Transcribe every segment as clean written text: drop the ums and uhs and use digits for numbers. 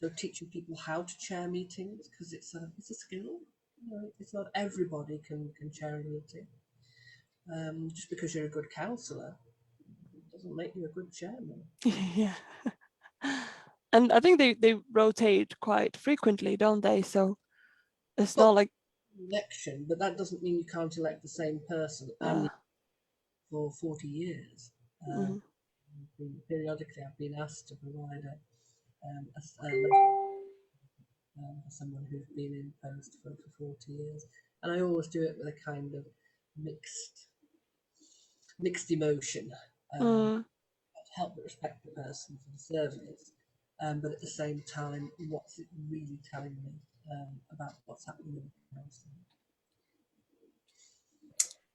So teaching people how to chair meetings, because it's a skill. It's not everybody can chair a meeting. Just because you're a good councillor doesn't make you a good chairman. Yeah. And I think they rotate quite frequently, don't they? So it's not like election, but that doesn't mean you can't elect the same person for 40 years. mhm. Periodically, I've been asked to provide for someone who's been in post for 40 years, and I always do it with a kind of mixed emotion. Mm. Help but respect the person for the service, but at the same time, what's it really telling me about what's happening in the council?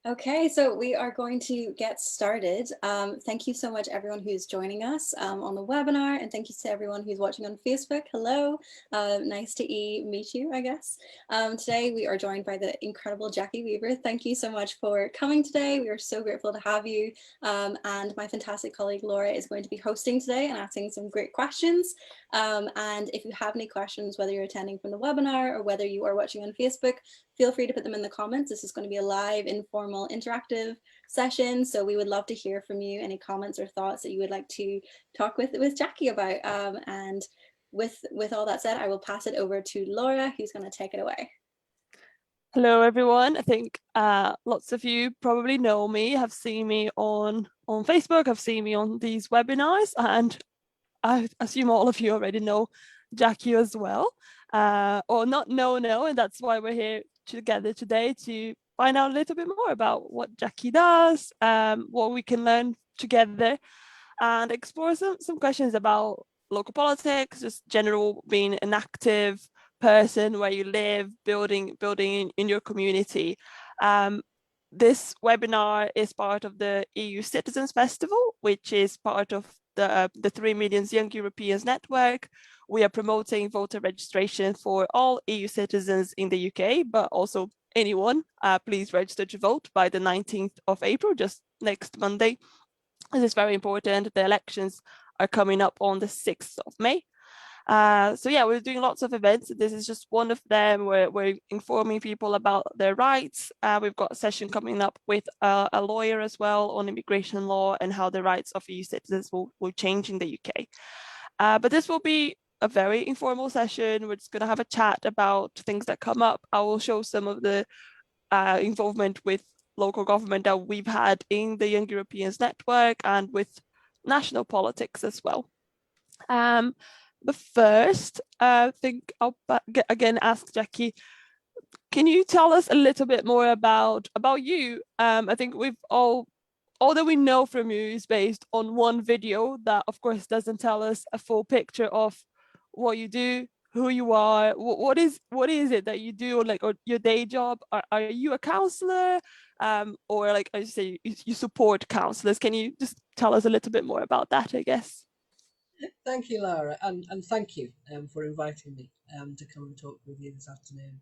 Okay, so we are going to get started. Thank you so much, everyone who's joining us on the webinar, and thank you to everyone who's watching on Facebook. Hello, nice to meet you, I guess. Today we are joined by the incredible Jackie Weaver. Thank you so much for coming today. We are so grateful to have you. And my fantastic colleague Laura is going to be hosting today and asking some great questions. And if you have any questions, whether you're attending from the webinar or whether you are watching on Facebook, feel free to put them in the comments. This is going to be a live, informal, interactive session. So we would love to hear from you, any comments or thoughts that you would like to talk with Jackie about. And with all that said, I will pass it over to Laura, who's going to take it away. Hello, everyone. I think lots of you probably know me, have seen me on Facebook, have seen me on these webinars, and I assume all of you already know Jackie as well, or not know, and that's why we're here together today to find out a little bit more about what Jackie does, what we can learn together, and explore some questions about local politics, just general being an active person where you live, building in your community. This webinar is part of the EU Citizens Festival, which is part of the 3 Million Young Europeans network. We are promoting voter registration for all EU citizens in the UK, but also anyone. Please register to vote by the 19th of April, just next Monday. This is very important. The elections are coming up on the 6th of May. So yeah, we're doing lots of events. This is just one of them where we're informing people about their rights. We've got a session coming up with a lawyer as well on immigration law and how the rights of EU citizens will change in the UK. But this will be a very informal session. We're just going to have a chat about things that come up. I will show some of the involvement with local government that we've had in the Young Europeans network and with national politics as well. But first, I think I'll again ask Jackie, can you tell us a little bit more about you? I think we've all that we know from you is based on one video that of course doesn't tell us a full picture of what you do, who you are, what is it that you do, like, or your day job. Are you a councillor, or like I say, you support councillors? Can you just tell us a little bit more about that, I guess? Thank you, Laura, and thank you for inviting me to come and talk with you this afternoon.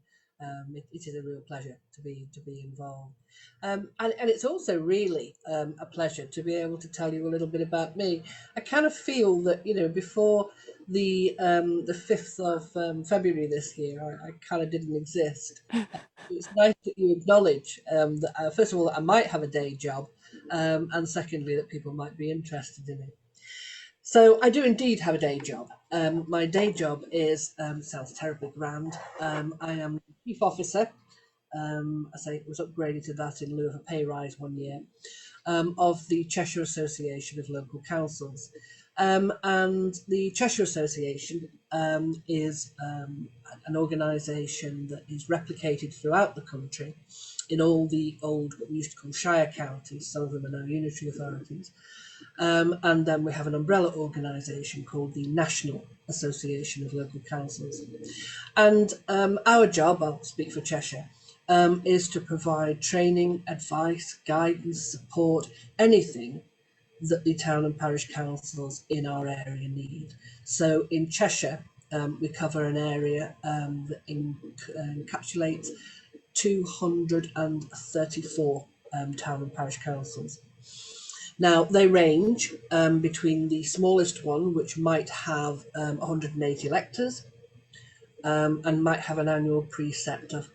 It is a real pleasure to be involved, and it's also really a pleasure to be able to tell you a little bit about me. I kind of feel that, you know, before the 5th of February this year, I kind of didn't exist. It's nice that you acknowledge that first of all that I might have a day job, and secondly that people might be interested in it. So I do indeed have a day job. My day job is, sounds terribly grand, I am Chief Officer, I say it was upgraded to that in lieu of a pay rise one year, of the Cheshire Association of Local Councils. And the Cheshire Association is an organisation that is replicated throughout the country in all the old, what we used to call Shire counties. Some of them are now unitary authorities. And then we have an umbrella organisation called the National Association of Local Councils. And our job, I'll speak for Cheshire, is to provide training, advice, guidance, support, anything that the town and parish councils in our area need. So in Cheshire, we cover an area that encapsulates 234 town and parish councils. Now, they range between the smallest one, which might have 180 electors and might have an annual precept of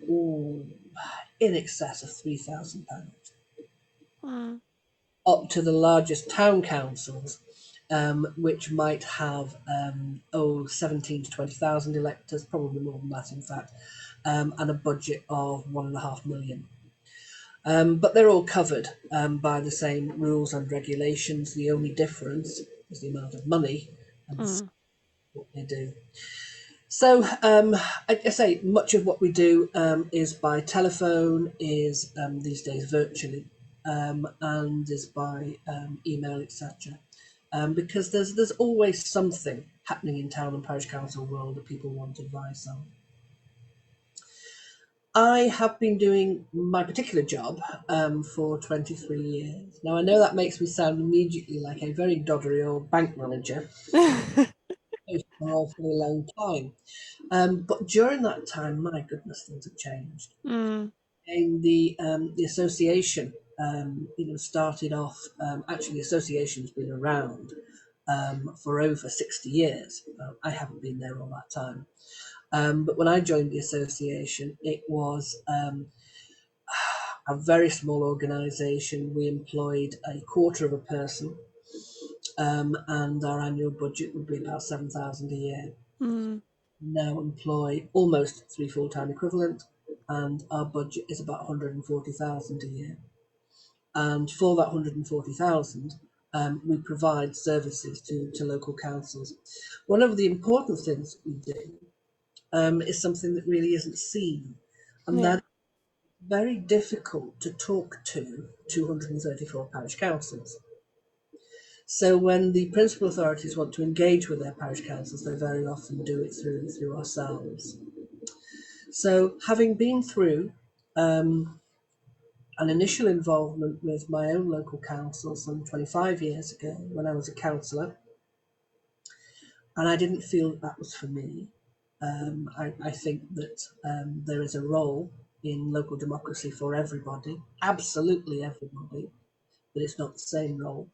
in excess of £3,000, up to the largest town councils, which might have 17 to 20,000 electors, probably more than that, in fact, and a budget of £1.5 million. But they're all covered by the same rules and regulations. The only difference is the amount of money and what they do. So I say much of what we do is by telephone, is these days virtually, and is by email, etc. Because there's always something happening in town and parish council world that people want advice on. I have been doing my particular job for 23 years. Now, I know that makes me sound immediately like a very doddery old bank manager for a awfully long time. But during that time, my goodness, things have changed. And the association, started off, actually the association's been around for over 60 years. I haven't been there all that time. But when I joined the association, it was a very small organisation. We employed a quarter of a person, and our annual budget would be about 7,000 a year. Now employ almost 3 full-time equivalent, and our budget is about 140,000 a year. And for that 140,000, we provide services to local councils. One of the important things we do is something that really isn't seen, and that is very difficult to talk to 234 parish councils. So when the principal authorities want to engage with their parish councils, they very often do it through ourselves. So having been through an initial involvement with my own local council some 25 years ago when I was a councillor, and I didn't feel that was for me. I think that there is a role in local democracy for everybody, absolutely everybody, but it's not the same role.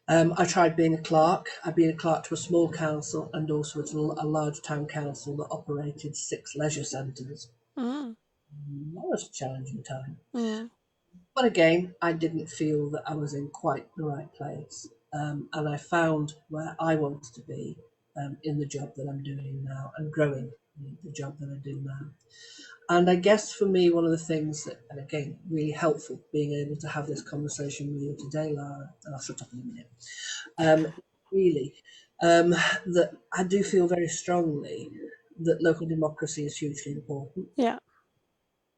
I tried being a clerk. I've been a clerk to a small council and also at a large town council that operated 6 leisure centres. That was a challenging time. But again, I didn't feel that I was in quite the right place. And I found where I wanted to be in the job that I'm doing now and growing the job that I do now. And I guess for me, one of the things that, and again, really helpful being able to have this conversation with you today, Lara, and I'll shut up in a minute, really, that I do feel very strongly that local democracy is hugely important. Yeah.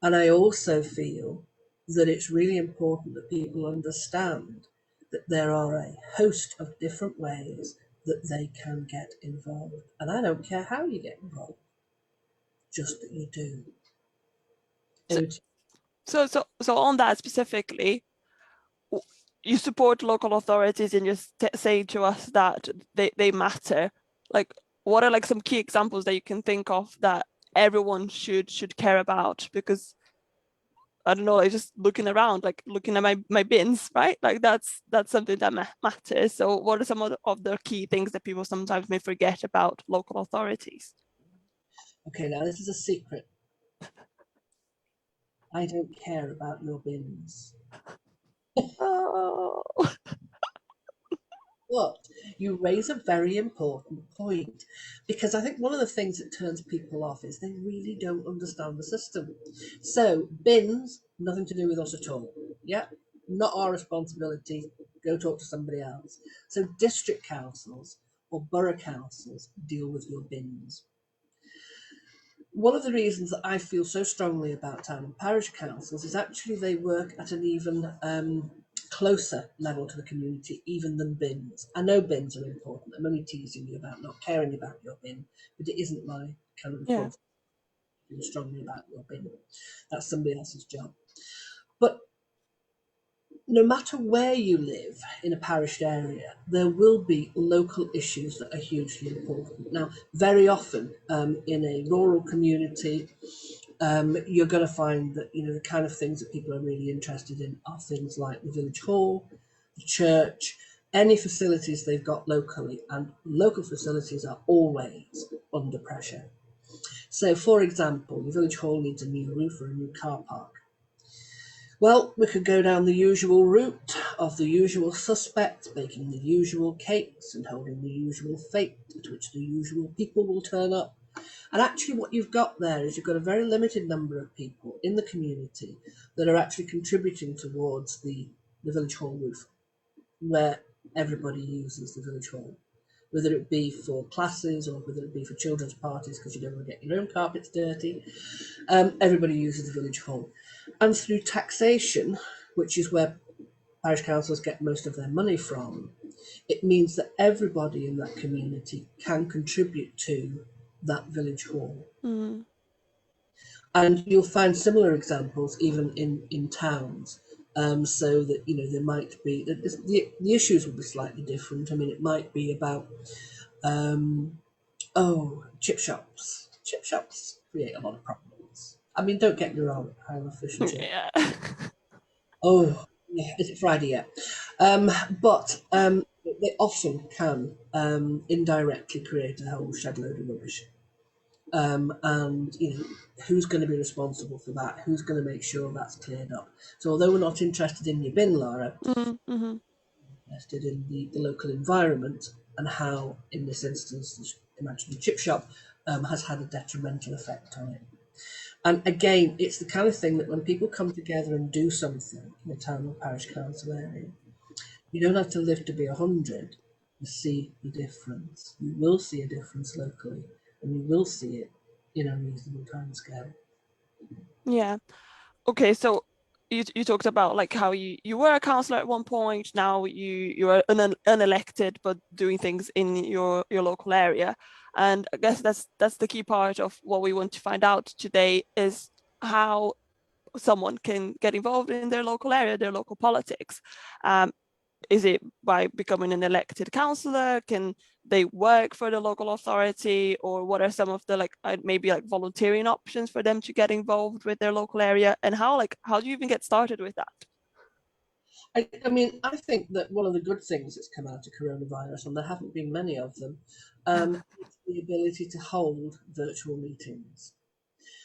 And I also feel that it's really important that people understand that there are a host of different ways that they can get involved. And I don't care how you get involved, just that you do. So on that specifically, you support local authorities and you say to us that they matter. Like, what are like some key examples that you can think of that everyone should care about? Because I don't know, like just looking around, like looking at my bins, right? Like that's something that matters. So what are some of the key things that people sometimes may forget about local authorities? Okay, now this is a secret. I don't care about your bins. Oh. But you raise a very important point, because I think one of the things that turns people off is they really don't understand the system. So bins, nothing to do with us at all. Yeah, not our responsibility. Go talk to somebody else. So district councils or borough councils deal with your bins. One of the reasons that I feel so strongly about town and parish councils is actually they work at an even closer level to the community, even than bins. I know bins are important. I'm only teasing you about not caring about your bin, but it isn't my kind of responsibility to feel strongly about your bin. That's somebody else's job. But no matter where you live in a parish area, there will be local issues that are hugely important. Now, very often in a rural community, you're going to find that the kind of things that people are really interested in are things like the village hall, the church, any facilities they've got locally, and local facilities are always under pressure. So, for example, the village hall needs a new roof or a new car park. Well, we could go down the usual route of the usual suspects, baking the usual cakes and holding the usual fete at which the usual people will turn up. And actually what you've got there is you've got a very limited number of people in the community that are actually contributing towards the village hall roof, where everybody uses the village hall, whether it be for classes or whether it be for children's parties because you don't want to get your own carpets dirty. Everybody uses the village hall. And through taxation, which is where parish councils get most of their money from, it means that everybody in that community can contribute to that village hall. Mm. And you'll find similar examples even in towns. So that, you know, there might be, the issues will be slightly different. I mean, it might be about, chip shops. Chip shops create a lot of problems. I mean, don't get me wrong, I love fish and chips. Yeah. Oh, yeah, is it Friday yet? But they often can indirectly create a whole shed load of rubbish. And, you know, who's going to be responsible for that? Who's going to make sure that's cleared up? So although we're not interested in your bin, Laura, Mm-hmm. interested in the local environment and how, in this instance, imagine the chip shop has had a detrimental effect on it. And again, it's the kind of thing that when people come together and do something in a town or parish council area, you don't have to live to be 100 to see the difference. You will see a difference locally, and you will see it in a reasonable time scale. Yeah. Okay, so you talked about like how you were a councillor at one point, now you are unelected but doing things in your local area. And I guess that's the key part of what we want to find out today, is how someone can get involved in their local area, their local politics. Is it by becoming an elected councillor? Can they work for the local authority, or what are some of the maybe volunteering options for them to get involved with their local area? And how do you even get started with that? I mean, I think that one of the good things that's come out of coronavirus, and there haven't been many of them, is the ability to hold virtual meetings.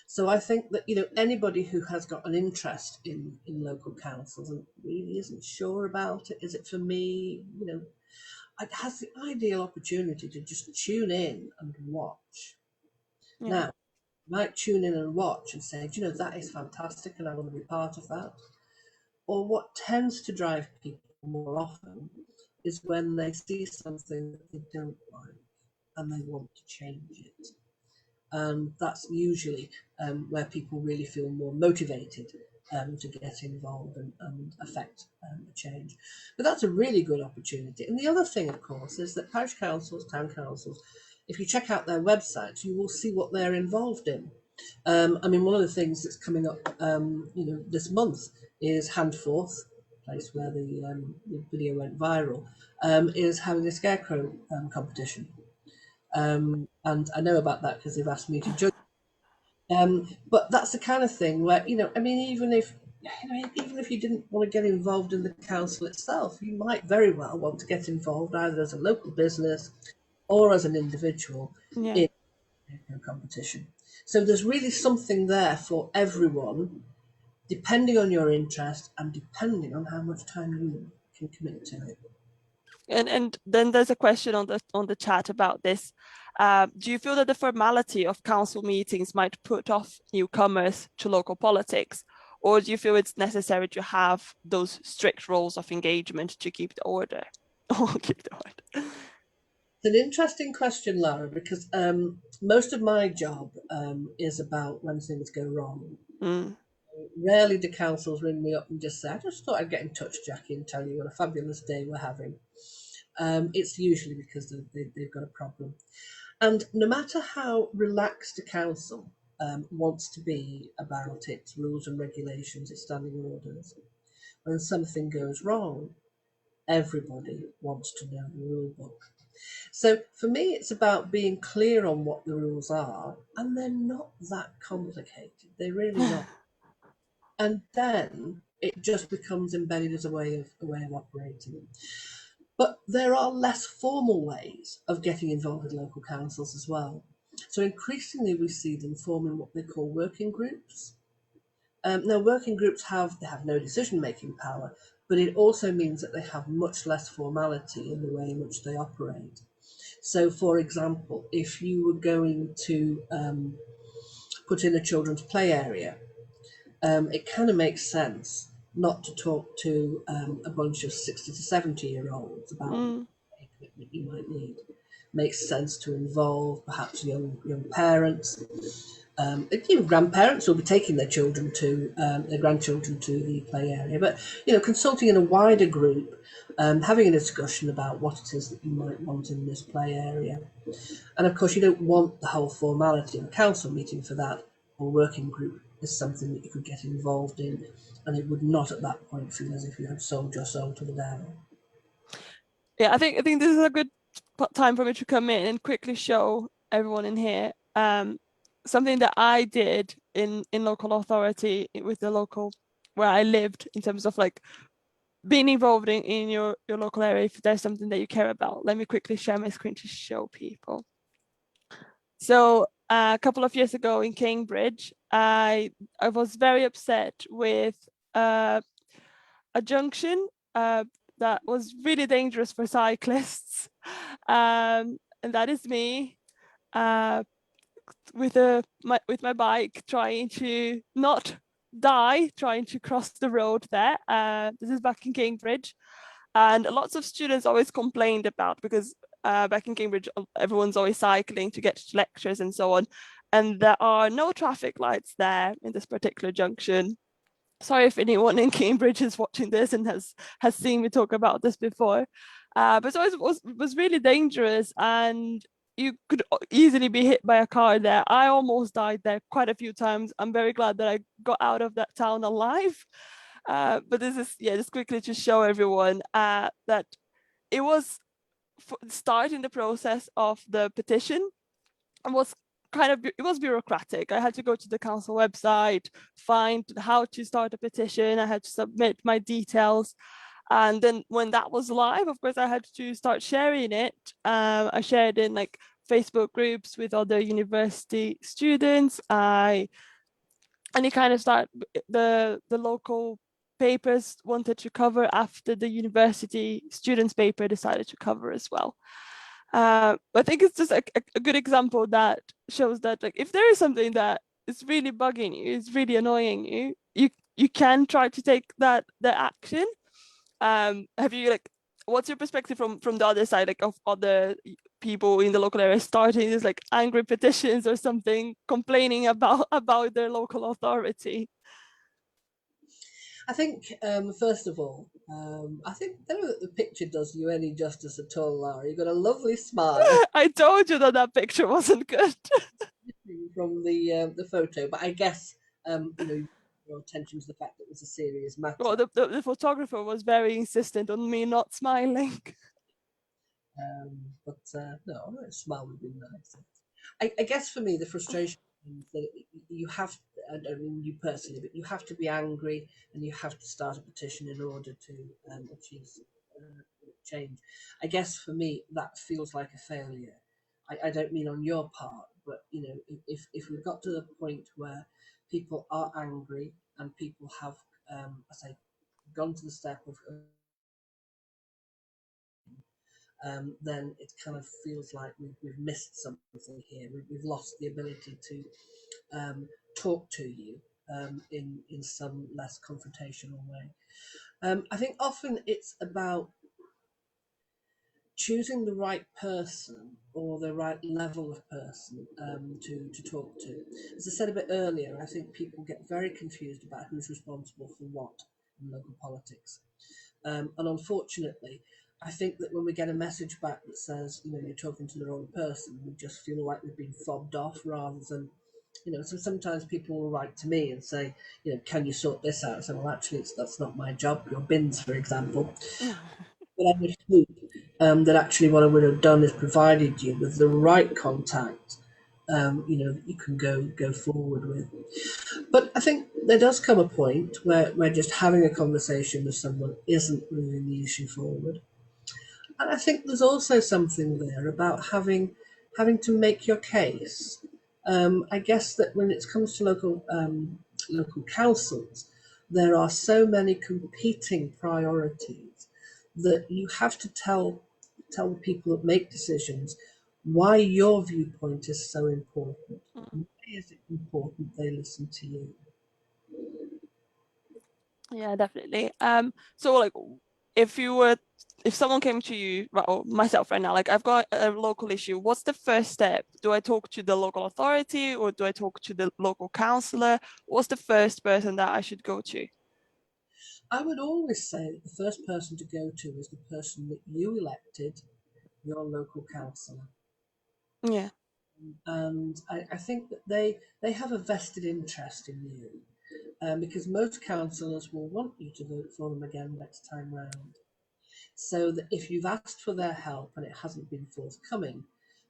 So I think that, you know, anybody who has got an interest in local councils and really isn't sure about it, is it for me, you know, it has the ideal opportunity to just tune in and watch. Yeah. Now, you might tune in and watch and say, do you know, that is fantastic and I want to be part of that. Or what tends to drive people more often is when they see something that they don't like and they want to change it. And that's usually where people really feel more motivated to get involved and affect a change. But that's a really good opportunity. And the other thing, of course, is that parish councils, town councils, if you check out their websites, you will see what they're involved in. I mean, one of the things that's coming up, you know, this month is Handforth, place where the video went viral, is having a scarecrow competition. And I know about that because they've asked me to judge. But that's the kind of thing where, you know, I mean, even if you didn't want to get involved in the council itself, you might very well want to get involved either as a local business or as an individual in a competition. So there's really something there for everyone, depending on your interest and depending on how much time you can commit to it. And then there's a question on the chat about this. Do you feel that the formality of council meetings might put off newcomers to local politics, or do you feel it's necessary to have those strict rules of engagement to keep the order? It's an interesting question, Lara, because most of my job is about when things go wrong. Mm. Rarely do councils ring me up and just say, I just thought I'd get in touch, Jackie, and tell you what a fabulous day we're having. It's usually because they've got a problem. And no matter how relaxed a council wants to be about its rules and regulations, its standing orders, when something goes wrong, everybody wants to know the rule book. So for me, it's about being clear on what the rules are, and they're not that complicated. They're really not. And then it just becomes embedded as a way of operating. But there are less formal ways of getting involved with local councils as well. So increasingly we see them forming what they call working groups. Now working groups have no decision-making power, but it also means that they have much less formality in the way in which they operate. So for example, if you were going to put in a children's play area, it kind of makes sense not to talk to a bunch of 60 to 70-year-olds about the equipment you might need. Makes sense to involve perhaps young parents. Even grandparents will be taking their children to their grandchildren to the play area, but consulting in a wider group, having a discussion about what it is that you might want in this play area. And of course, you don't want the whole formality of a council meeting for that, or working group is something that you could get involved in, and it would not at that point feel as if you had sold your soul to the devil. Yeah, I think this is a good time for me to come in and quickly show everyone in here something that I did in local authority with the local where I lived, in terms of like being involved in your local area. If there's something that you care about, let me quickly share my screen to show people. So a couple of years ago in Cambridge, I was very upset with a junction that was really dangerous for cyclists, and that is me with my bike trying to not die, trying to cross the road there. This is back in Cambridge, and lots of students always complained about, because back in Cambridge everyone's always cycling to get to lectures and so on, and there are no traffic lights there in this particular junction. Sorry if anyone in Cambridge is watching this and has seen me talk about this before, but so it was really dangerous, and you could easily be hit by a car there. I almost died there quite a few times. I'm very glad that I got out of that town alive. But this is, just quickly to show everyone that it was starting the process of the petition, and was it was bureaucratic. I had to go to the council website, find how to start a petition. I had to submit my details. And then when that was live, of course, I had to start sharing it. I shared in like Facebook groups with other university students. And it kind of started, the local papers wanted to cover after the university students paper decided to cover as well. I think it's just a good example that shows that, like, if there is something that is really bugging you, is really annoying you, you can try to take the action. Have you, like, what's your perspective from the other side, like, of other people in the local area starting these like angry petitions or something, complaining about their local authority? I think, first of all, I think the picture does you any justice at all, Lara. You've got a lovely smile. I told you that picture wasn't good. From the photo, but I guess your attention to the fact that it was a serious matter. Well, the photographer was very insistent on me not smiling. But no, a smile would be nice. I guess for me, the frustration is that you have, I don't mean you personally, but you have to be angry and you have to start a petition in order to achieve change. I guess for me, that feels like a failure. I don't mean on your part, but if we've got to the point where people are angry and people have, gone to the step of then it kind of feels like we've missed something here. We've lost the ability to talk to you in some less confrontational way. I think often it's about choosing the right person or the right level of person to talk to. As I said a bit earlier, I think people get very confused about who's responsible for what in local politics. And unfortunately, I think that when we get a message back that says, you're talking to the wrong person, we just feel like we've been fobbed off rather than, so sometimes people will write to me and say, can you sort this out? I say, well, actually, that's not my job, your bins, for example. But I would hope that actually what I would have done is provided you with the right contact, that you can go forward with. But I think there does come a point where just having a conversation with someone isn't moving the issue forward. And I think there's also something there about having to make your case. I guess that when it comes to local councils, there are so many competing priorities that you have to tell the people that make decisions why your viewpoint is so important. Why is it important they listen to you? Yeah, definitely. So like, if someone came to you, or myself right now, like I've got a local issue, what's the first step? Do I talk to the local authority or do I talk to the local councillor? What's the first person that I should go to? I would always say that the first person to go to is the person that you elected, your local councillor. Yeah. And I think that they have a vested interest in you, because most councillors will want you to vote for them again next time round. So that if you've asked for their help and it hasn't been forthcoming,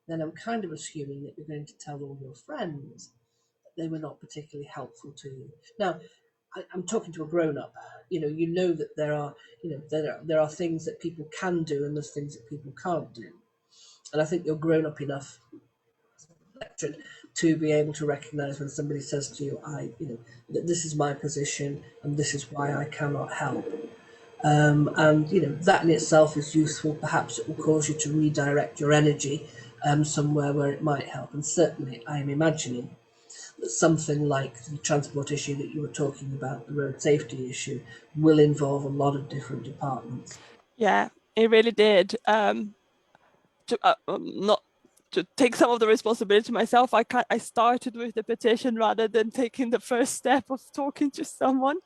then I'm kind of assuming that you're going to tell all your friends that they were not particularly helpful to you. Now, I'm talking to a grown-up. You know that there are things that people can do and there's things that people can't do. And I think you're grown up enough to be able to recognise when somebody says to you, that this is my position and this is why I cannot help. And that in itself is useful. Perhaps it will cause you to redirect your energy somewhere where it might help. And certainly I am imagining that something like the transport issue that you were talking about, the road safety issue, will involve a lot of different departments. Yeah, it really did. Not to take some of the responsibility myself, I started with the petition rather than taking the first step of talking to someone.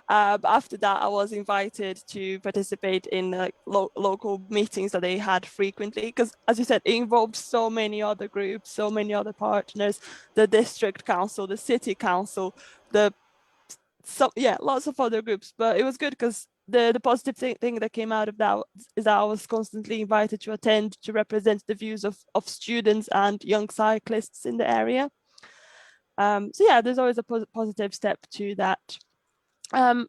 After that, I was invited to participate in local meetings that they had frequently, because as you said, it involved so many other groups, so many other partners, the district council, the city council, lots of other groups. But it was good because the positive thing that came out of that is that I was constantly invited to attend to represent the views of students and young cyclists in the area. So yeah, there's always a positive step to that. I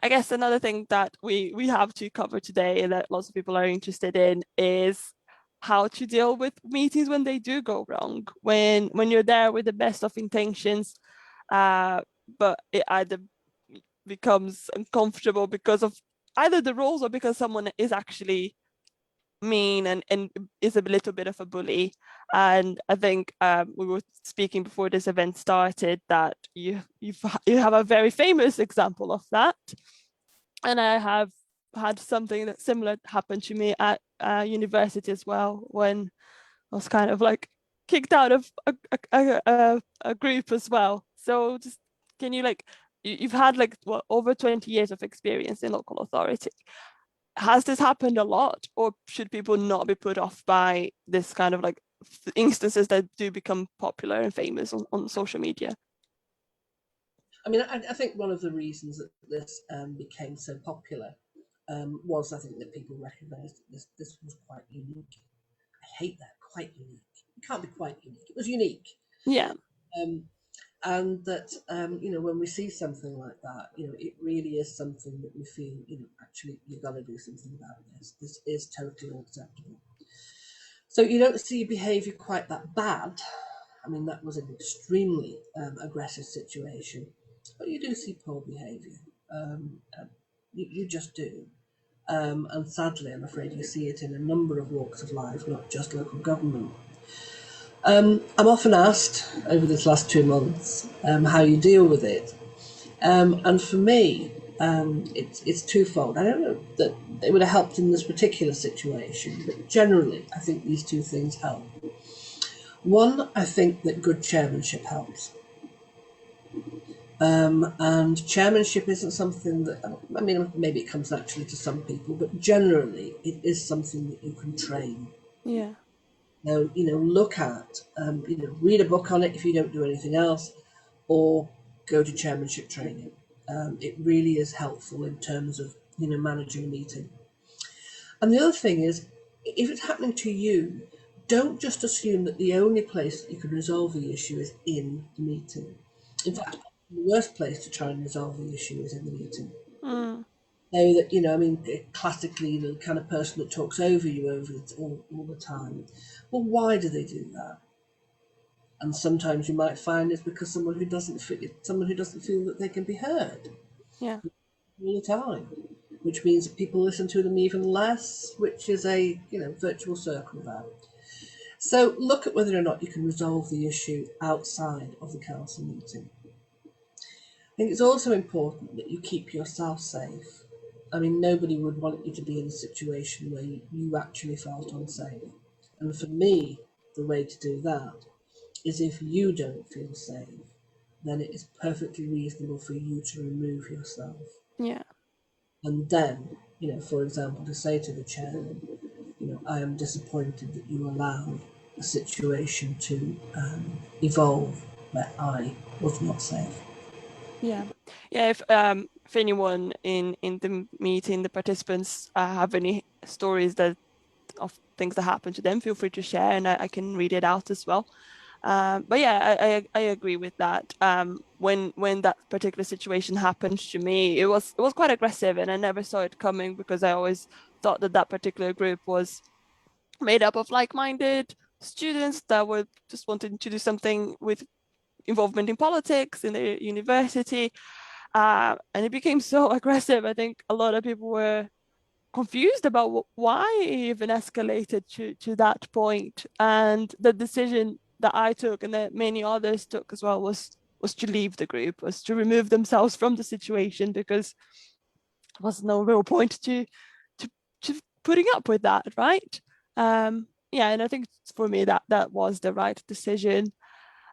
guess another thing that we have to cover today and that lots of people are interested in is how to deal with meetings when they do go wrong, when you're there with the best of intentions, but it either becomes uncomfortable because of either the rules or because someone is actually mean and is a little bit of a bully. And I think we were speaking before this event started that you have a very famous example of that. And I have had something that similar happen to me at university as well, when I was kind of like kicked out of a group as well. So just can you you've had over 20 years of experience in local authority. Has this happened a lot, or should people not be put off by this kind of instances that do become popular and famous on social media? I mean, I think one of the reasons that this became so popular was, I think, that people recognised that this was quite unique. I hate that, quite unique. It can't be quite unique. It was unique. Yeah. And that, when we see something like that, it really is something that we feel, actually, you've got to do something about this. This is totally unacceptable. So you don't see behaviour quite that bad. I mean, that was an extremely aggressive situation. But you do see poor behaviour. You just do. And sadly, I'm afraid you see it in a number of walks of life, not just local government. I'm often asked over this last 2 months how you deal with it. And for me, it's twofold. I don't know that it would have helped in this particular situation, but generally, I think these two things help. One, I think that good chairmanship helps. And chairmanship isn't something that, I mean, maybe it comes naturally to some people, but generally it is something that you can train. Yeah. Now, look at, read a book on it if you don't do anything else, or go to chairmanship training. It really is helpful in terms of, managing a meeting. And the other thing is, if it's happening to you, don't just assume that the only place that you can resolve the issue is in the meeting. In fact, the worst place to try and resolve the issue is in the meeting. Mm. So that, you know, I mean, classically, the kind of person that talks over you all the time. Well, why do they do that? And sometimes you might find it's because someone who doesn't feel that they can be heard Yeah. all the time, which means that people listen to them even less, which is a, you know, virtual circle there. So look at whether or not you can resolve the issue outside of the council meeting. I think it's also important that you keep yourself safe. I mean, nobody would want you to be in a situation where you actually felt unsafe. And for me, the way to do that is if you don't feel safe, then it is perfectly reasonable for you to remove yourself. Yeah. And then, you know, for example, to say to the chairman, you know, I am disappointed that you allowed a situation to evolve where I was not safe. Yeah, yeah. If anyone in the meeting, the participants, have any stories of things that happened to them, feel free to share, and I can read it out as well. But yeah, I agree with that. When that particular situation happened to me, it was quite aggressive, and I never saw it coming because I always thought that particular group was made up of like-minded students that were just wanting to do something with involvement in politics in the university. And it became so aggressive. I think a lot of people were confused about why it even escalated to that point. And the decision that I took and that many others took as well was to leave the group, was to remove themselves from the situation, because there was no real point to putting up with that, right? Yeah, and I think for me that was the right decision.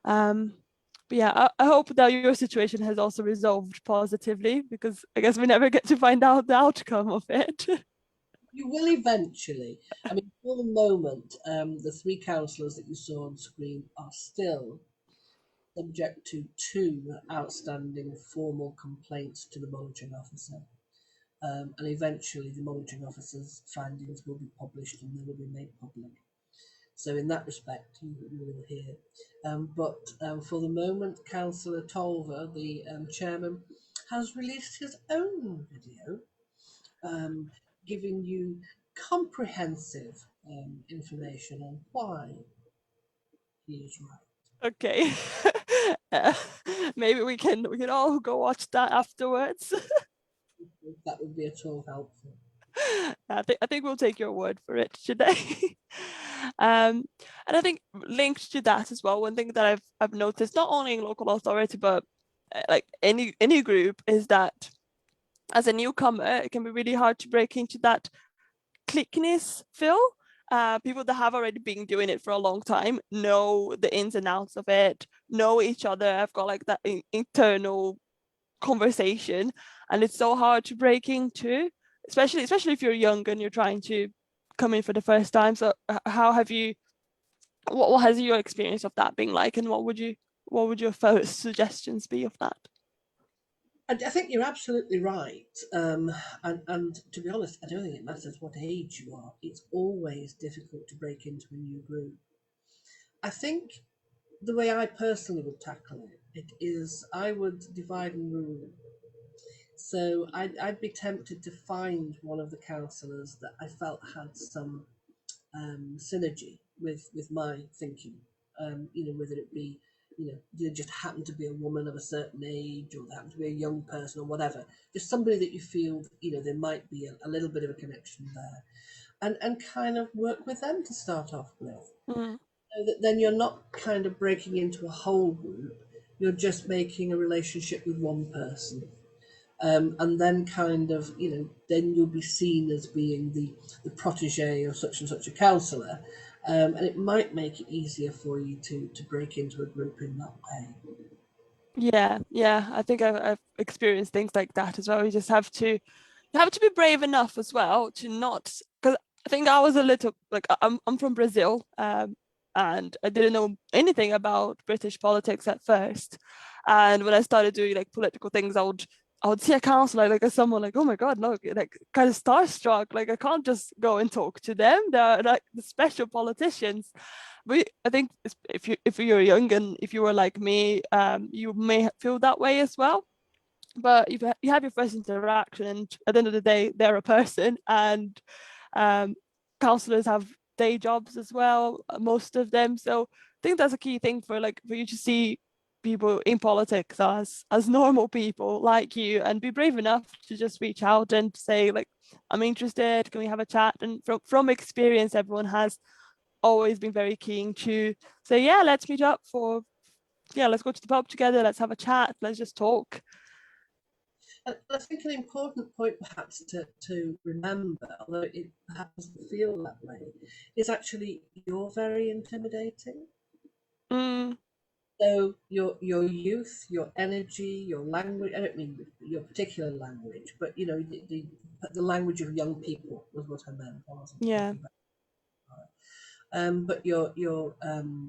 But yeah, I hope that your situation has also resolved positively, because I guess we never get to find out the outcome of it. You will eventually. I mean, for the moment, the three councillors that you saw on screen are still subject to 2 outstanding formal complaints to the monitoring officer. And eventually the monitoring officer's findings will be published and they will be made public. So in that respect, you will hear. But for the moment, Councillor Tolver, the chairman, has released his own video, giving you comprehensive information on why he is right. Okay. Uh, maybe we can all go watch that afterwards. If that would be at all helpful. I think we'll take your word for it today. And I think linked to that as well, one thing that I've noticed not only in local authority but like any group, is that as a newcomer it can be really hard to break into that cliqueness feel. People that have already been doing it for a long time know the ins and outs of it, know each other, have got like that internal conversation, and it's so hard to break into, especially if you're young and you're trying to come in for the first time. So how have you, what has your experience of that been like, and what would your first suggestions be of that? I think you're absolutely right. And to be honest, I don't think it matters what age you are. It's always difficult to break into a new group. I think the way I personally would tackle it is I would divide and rule. So I'd be tempted to find one of the councillors that I felt had some synergy with my thinking. You know, whether it be, you know, they just happen to be a woman of a certain age, or they happen to be a young person, or whatever. Just somebody that you feel, you know, there might be a little bit of a connection there, and kind of work with them to start off with. Mm. So that then you're not kind of breaking into a whole group. You're just making a relationship with one person. And then kind of, you know, then you'll be seen as being the protege of such and such a councillor, and it might make it easier for you to break into a group in that way. Yeah, I think I've experienced things like that as well. You just have to be brave enough as well to not, because I think I was a little like, I'm from Brazil, and I didn't know anything about British politics at first, and when I started doing like political things, I would I would see a councillor like as someone like, oh my God, no, like kind of starstruck. Like I can't just go and talk to them. They're like the special politicians. But I think if you're young and if you were like me, you may feel that way as well. But you have your first interaction, and at the end of the day, they're a person, and councillors have day jobs as well, most of them. So I think that's a key thing for you to see people in politics as normal people like you, and be brave enough to just reach out and say like, I'm interested, can we have a chat? And from experience, everyone has always been very keen to say, yeah, let's meet up let's go to the pub together, let's have a chat, let's just talk. I think an important point perhaps to remember, although it perhaps doesn't feel that way, is actually you're very intimidating. So your youth, your energy, your language, I don't mean your particular language, but you know, the language of young people was what I meant. I wasn't talking about. But your you know,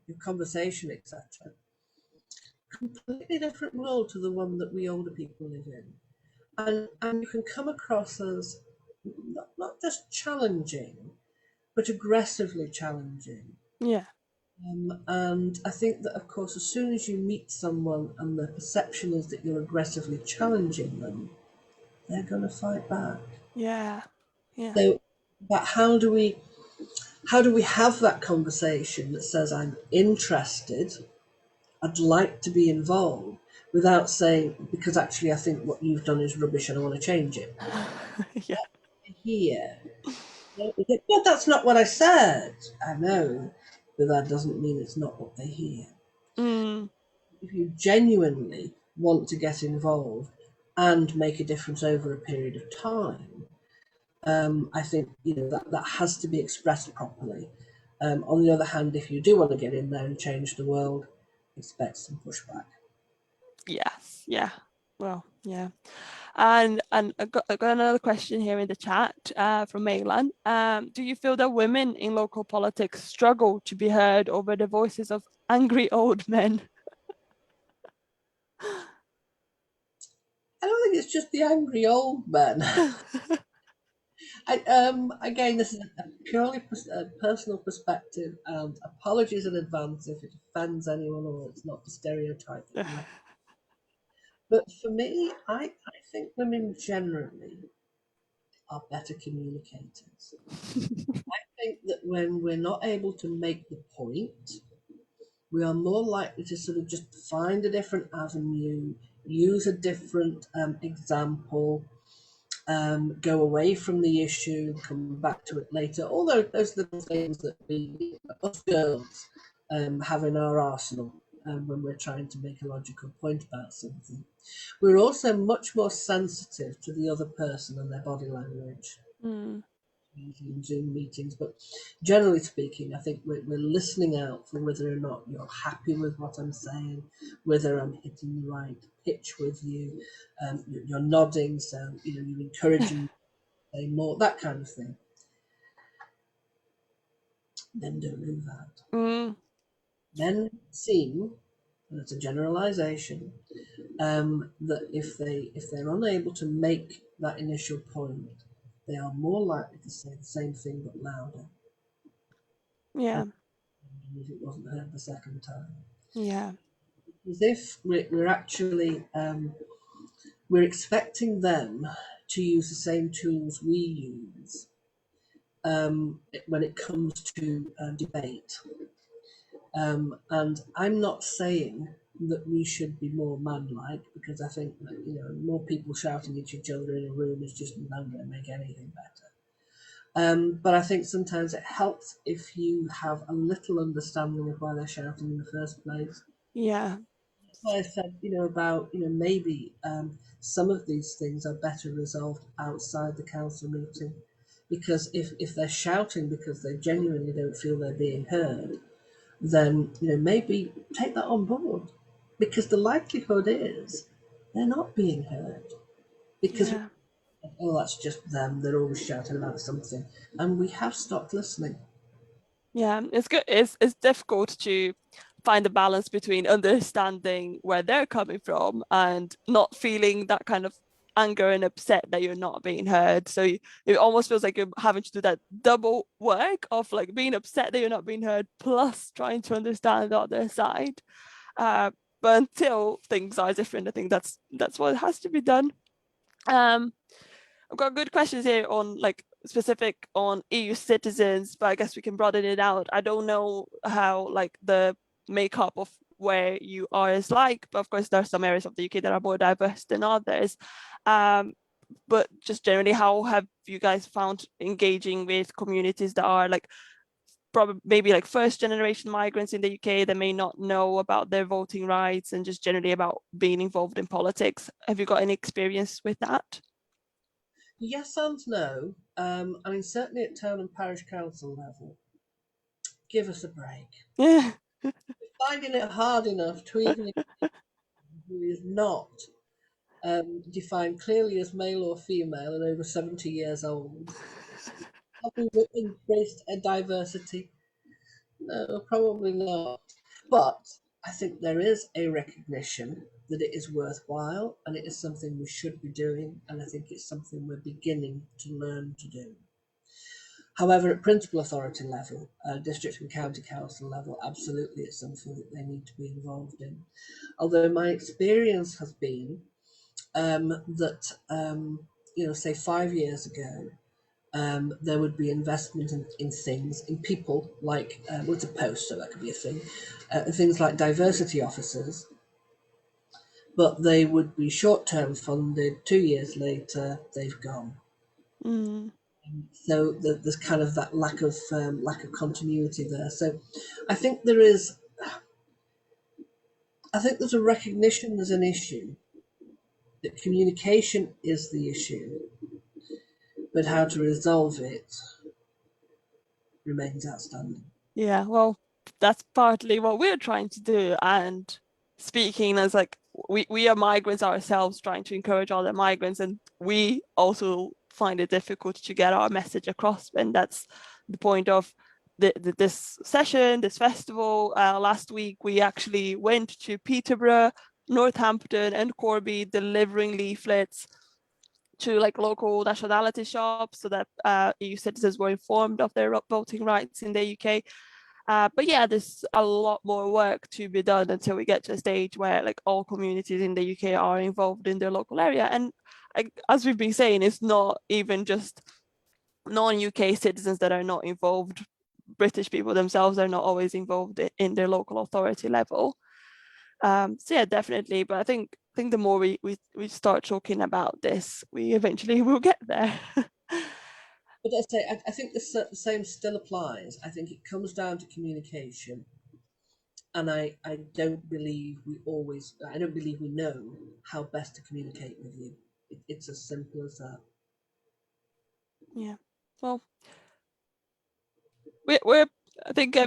your conversation, etc. Completely different world to the one that we older people live in. And you can come across as not just challenging, but aggressively challenging. Yeah. And I think that, of course, as soon as you meet someone and the perception is that you're aggressively challenging them, they're going to fight back. Yeah. Yeah. So, but how do we have that conversation that says, I'm interested, I'd like to be involved, without saying, because actually I think what you've done is rubbish and I want to change it. Yeah. Here. But that's not what I said. I know, but that doesn't mean it's not what they hear. If you genuinely want to get involved and make a difference over a period of time, I think that has to be expressed properly. On the other hand, if you do want to get in there and change the world, expect some pushback. Yes. Yeah. Well, yeah. And I got another question here in the chat from Maylan. Do you feel that women in local politics struggle to be heard over the voices of angry old men? I don't think it's just the angry old men. Again, this is a purely personal perspective, and apologies in advance if it offends anyone or it's not the stereotype that you like. But for me, I think women generally are better communicators. I think that when we're not able to make the point, we are more likely to sort of just find a different avenue, use a different example, go away from the issue, come back to it later. Although those are the things that we, us girls, have in our arsenal when we're trying to make a logical point about something. We're also much more sensitive to the other person and their body language. In Zoom meetings, but generally speaking, I think we're listening out for whether or not you're happy with what I'm saying, whether I'm hitting the right pitch with you, you're nodding, so you're encouraging to say more, that kind of thing. Men don't do that. Men seem, and it's a generalization, that if they're unable to make that initial point, they are more likely to say the same thing but louder. Yeah. If it wasn't heard the second time. Yeah. As if we're actually we're expecting them to use the same tools we use when it comes to debate. And I'm not saying that we should be more man-like, because I think that more people shouting at each other in a room is just not going to make anything better. But I think sometimes it helps if you have a little understanding of why they're shouting in the first place. Yeah. That's why I said, about maybe some of these things are better resolved outside the council meeting, because if they're shouting because they genuinely don't feel they're being heard, then maybe take that on board, because the likelihood is they're not being heard, because that's just them, they're always shouting about something, and we have stopped listening. Yeah, it's good. It's difficult to find a balance between understanding where they're coming from and not feeling that kind of anger and upset that you're not being heard. So it almost feels like you're having to do that double work of like being upset that you're not being heard plus trying to understand the other side. But until things are different, I think that's what has to be done. I've got good questions here on like specific on EU citizens, but I guess we can broaden it out. I don't know how like the makeup of where you are is like, but of course there are some areas of the UK that are more diverse than others. But just generally, how have you guys found engaging with communities that are like probably maybe like first generation migrants in the UK that may not know about their voting rights and just generally about being involved in politics? Have you got any experience with that? Yes and no. I mean, certainly at town and parish council level, give us a break. Yeah. Finding it hard enough to even who is not defined clearly as male or female and over 70 years old. Have we embraced a diversity? No, probably not. But I think there is a recognition that it is worthwhile and it is something we should be doing, and I think it's something we're beginning to learn to do. However, at principal authority level, district and county council level, absolutely it's something that they need to be involved in. Although my experience has been that, say 5 years ago, there would be investment in things, in people like, it's a post, so that could be a thing, things like diversity officers, but they would be short-term funded, 2 years later, they've gone. Mm. So there's kind of that lack of continuity there. So I think there's a recognition there's an issue, that communication is the issue, but how to resolve it remains outstanding. Yeah, well, that's partly what we're trying to do. And speaking as like we are migrants ourselves, trying to encourage other migrants, and we also find it difficult to get our message across. And that's the point of this session, this festival. Last week, we actually went to Peterborough, Northampton, and Corby delivering leaflets to like local nationality shops so that EU citizens were informed of their voting rights in the UK. But yeah, there's a lot more work to be done until we get to a stage where like all communities in the UK are involved in their local area. And as we've been saying, it's not even just non-UK citizens that are not involved. British people themselves are not always involved in their local authority level. So yeah, definitely. But I think the more we start talking about this, we eventually will get there. But I think the same still applies. I think it comes down to communication, and I don't believe we know how best to communicate with you. It's as simple as that. Yeah. Well, we're I think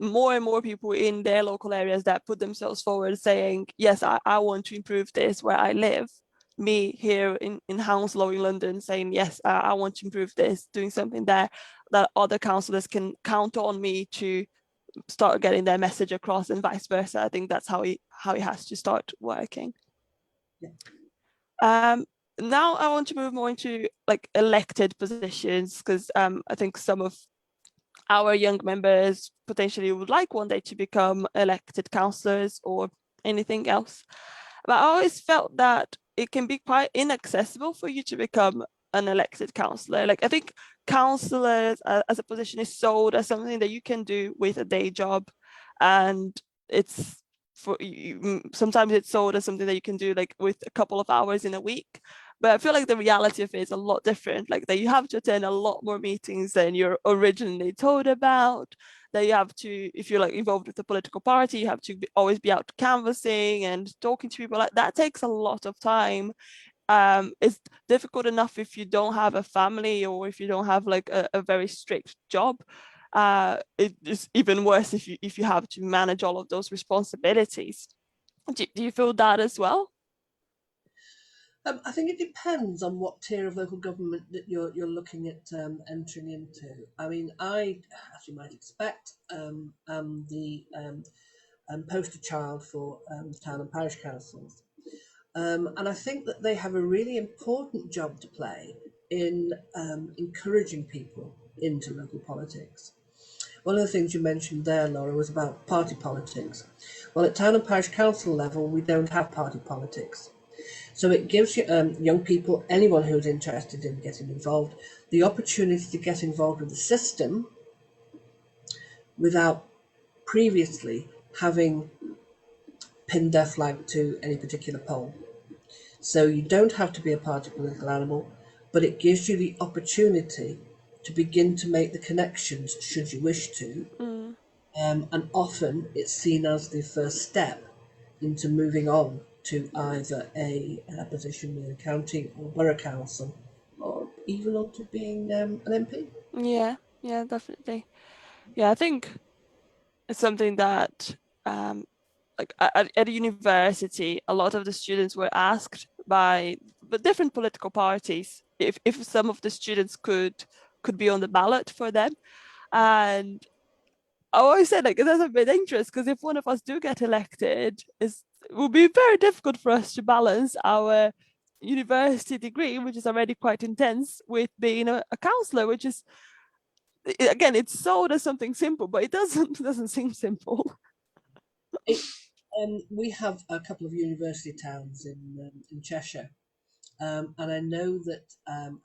more and more people in their local areas that put themselves forward saying, yes, I want to improve this where I live. Me here in Hounslow in London saying, yes, I want to improve this, doing something there that other councillors can count on me to start getting their message across, and vice versa. I think that's how it has to start working. Yeah. Now I want to move more into like elected positions, because I think some of our young members potentially would like one day to become elected councillors or anything else. But I always felt that it can be quite inaccessible for you to become an elected councillor. Like I think councillors as a position is sold as something that you can do with a day job, and it's for you, sometimes it's sold as something that you can do like with a couple of hours in a week. But I feel like the reality of it is a lot different, like that you have to attend a lot more meetings than you're originally told about, that you have to, if you're like involved with a political party, you have to always be out canvassing and talking to people. Like that takes a lot of time. It's difficult enough if you don't have a family or if you don't have like a very strict job. It is even worse if you have to manage all of those responsibilities. Do you feel that as well? I think it depends on what tier of local government that you're looking at entering into. I mean, as you might expect, am the poster child for town and parish councils. And I think that they have a really important job to play in encouraging people into local politics. One of the things you mentioned there, Laura, was about party politics. Well, at town and parish council level, we don't have party politics. So it gives you, young people, anyone who's interested in getting involved, the opportunity to get involved with the system without previously having pinned their flag to any particular poll. So you don't have to be a party political animal, but it gives you the opportunity to begin to make the connections should you wish to. And often it's seen as the first step into moving on to either a position within a county or borough council, or even on to being an MP. Yeah, yeah, definitely. Yeah, I think it's something that like at a university, a lot of the students were asked by different political parties if some of the students could be on the ballot for them. And I always said, like, there's a bit dangerous, because if one of us do get elected, it will be very difficult for us to balance our university degree, which is already quite intense, with being a councillor, which is, again, it's sold as something simple, but it doesn't seem simple. We have a couple of university towns in Cheshire, and I know that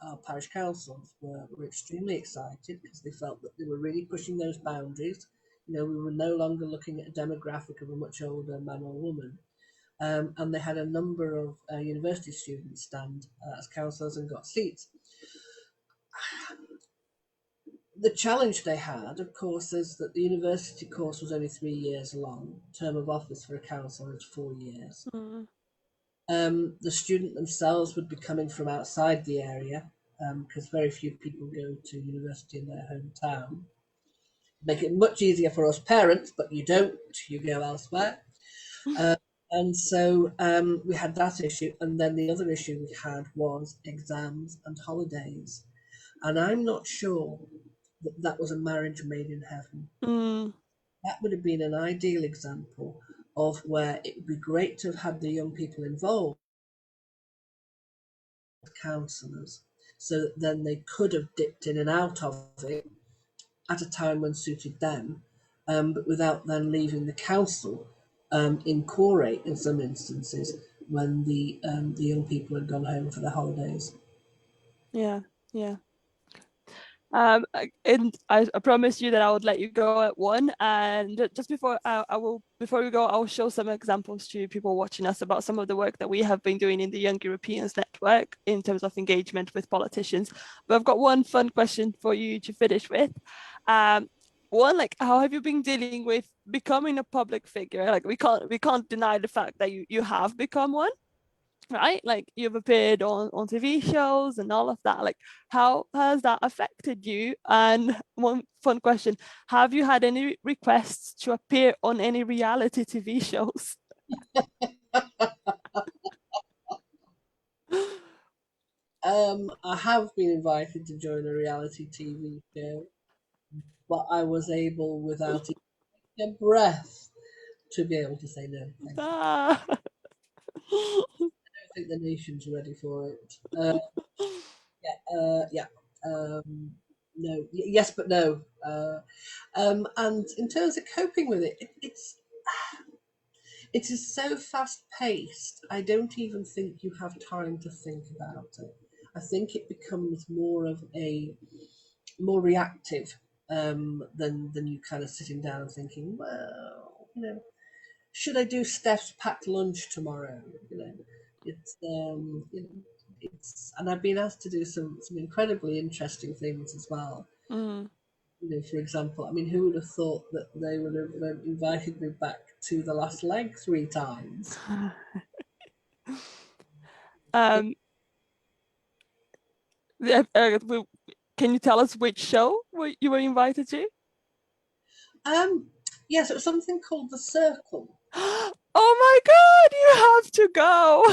our parish councils were extremely excited because they felt that they were really pushing those boundaries. You know, we were no longer looking at a demographic of a much older man or woman. And they had a number of university students stand as councillors and got seats. The challenge they had, of course, is that the university course was only 3 years long. Term of office for a councillor is 4 years. The student themselves would be coming from outside the area, because very few people go to university in their hometown. Make it much easier for us parents, but you don't, you go elsewhere. And so we had that issue. And then the other issue we had was exams and holidays. And I'm not sure that that was a marriage made in heaven. That would have been an ideal example of where it would be great to have had the young people involved, councillors, so that then they could have dipped in and out of it at a time when suited them, but without then leaving the council in quarate in some instances when the young people had gone home for their holidays. Yeah. And I promised you that I would let you go at 1. And just before before we go, I will show some examples to people watching us about some of the work that we have been doing in the Young Europeans Network in terms of engagement with politicians. But I've got one fun question for you to finish with. One, like, how have you been dealing with becoming a public figure? Like, we can't deny the fact that you have become one, right? Like, you've appeared on TV shows and all of that. Like, how has that affected you? And one fun question, have you had any requests to appear on any reality TV shows? I have been invited to join a reality TV show, but I was able, without a breath, to be able to say no. I don't think the nation's ready for it. No, yes, but no. And in terms of coping with it, it is so fast paced. I don't even think you have time to think about it. I think it becomes more reactive than you kind of sitting down and thinking, well, you know, should I do Steph's packed lunch tomorrow? You know, and I've been asked to do some incredibly interesting things as well. You know, for example, I mean, who would have thought that they would have invited me back to The Last Leg 3 times? Can you tell us which show you were invited to? Yes, it was something called The Circle. Oh my God, you have to go.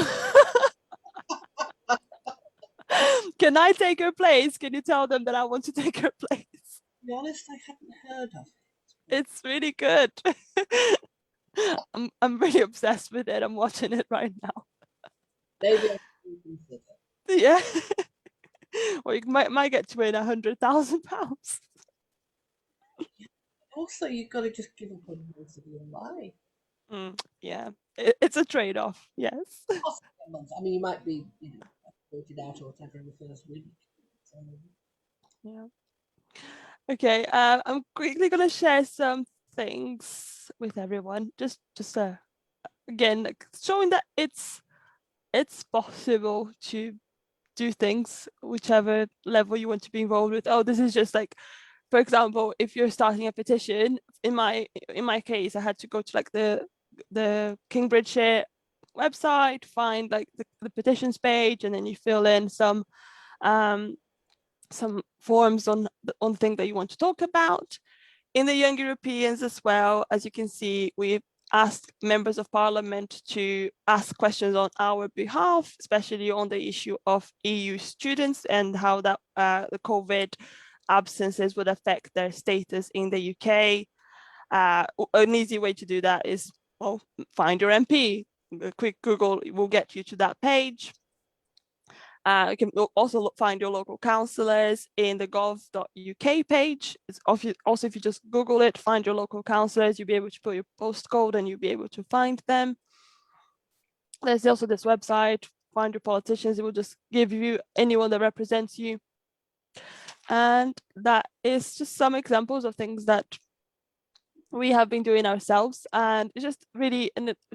Can I take her place? Can you tell them that I want to take her place? To be honest, I hadn't heard of it. It's really good. I'm really obsessed with it. I'm watching it right now. Maybe I can consider. Yeah. Or you might get to win £100,000. Also, you've got to just give up on most of your life. Yeah, it's a trade-off. Yes. Possibly a month. I mean, you might be, voted out or whatever in the first week. So. Yeah. Okay. I'm quickly gonna share some things with everyone. Just again, like, showing that it's possible to do things whichever level you want to be involved with. Oh, this is just like, for example, if you're starting a petition, in my case, I had to go to like the Cambridgeshire website, find like the petitions page, and then you fill in some forms on thing that you want to talk about. In the Young Europeans as well, as you can see, we've asked members of parliament to ask questions on our behalf, especially on the issue of EU students and how that the COVID absences would affect their status in the UK. An easy way to do that is, well, find your MP. A quick Google will get you to that page. You can also find your local councillors in the gov.uk page. It's also, if you just Google it, find your local councillors, you'll be able to put your postcode and you'll be able to find them. There's also this website, find your politicians. It will just give you anyone that represents you. And that is just some examples of things that we have been doing ourselves, and it's just really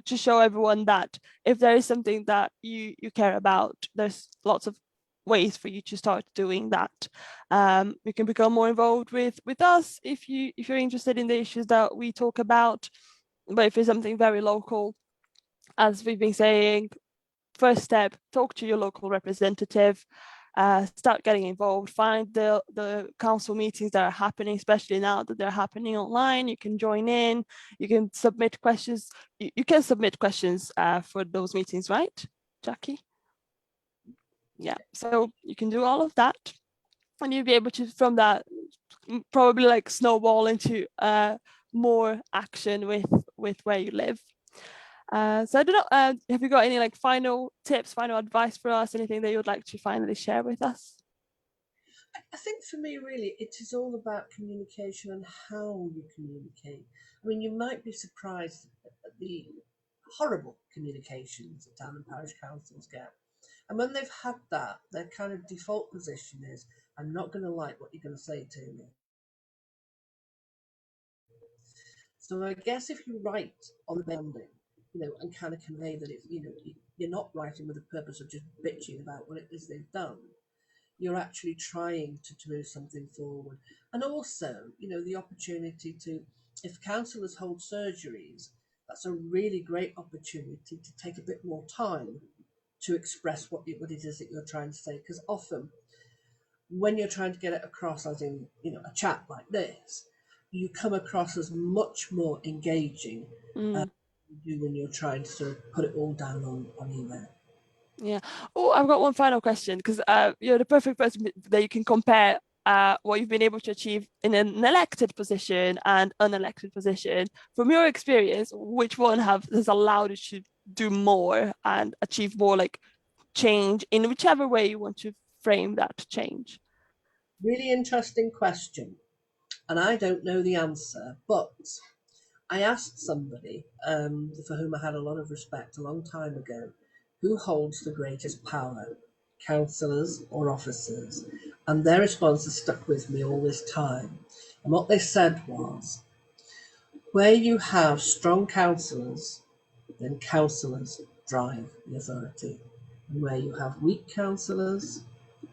to show everyone that if there is something that you care about, there's lots of ways for you to start doing that. You can become more involved with us if you're interested in the issues that we talk about. But if it's something very local, as we've been saying, first step, talk to your local representative. Start getting involved, find the council meetings that are happening, especially now that they're happening online. You can join in, you can submit questions. You can submit questions for those meetings, right, Jackie? Yeah, so you can do all of that, and you'll be able to, from that, probably like snowball into more action with where you live. So I don't know, have you got any like final tips, final advice for us, anything that you would like to finally share with us? I think for me, really, it is all about communication and how you communicate. I mean, you might be surprised at the horrible communications that town and parish councils get. And when they've had that, their kind of default position is, I'm not going to like what you're going to say to me. So I guess if you write on the building, and kind of convey that it's, you're not writing with the purpose of just bitching about what it is they've done. You're actually trying to move something forward. And also, the opportunity to, if councillors hold surgeries, that's a really great opportunity to take a bit more time to express what it is that you're trying to say. Because often when you're trying to get it across, as in, a chat like this, you come across as much more engaging than you do when you're trying to sort of put it all down on email. Yeah. Oh, I've got one final question, because you're the perfect person that you can compare what you've been able to achieve in an elected position and unelected position. From your experience, which one has allowed you to do more and achieve more like change in whichever way you want to frame that change? Really interesting question. And I don't know the answer, but I asked somebody for whom I had a lot of respect a long time ago, who holds the greatest power, councillors or officers? And their response has stuck with me all this time. And what they said was, where you have strong councillors, then councillors drive the authority. And where you have weak councillors,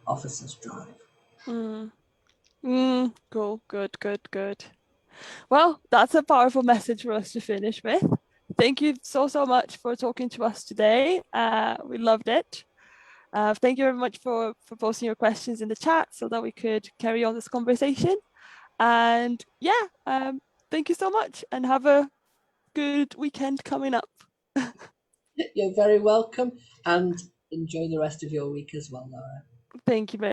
officers drive. Cool. Good. Well, that's a powerful message for us to finish with. Thank you so much for talking to us today. We loved it. Thank you very much for posting your questions in the chat so that we could carry on this conversation. And yeah, thank you so much, and have a good weekend coming up. You're very welcome, and enjoy the rest of your week as well, Laura. Thank you very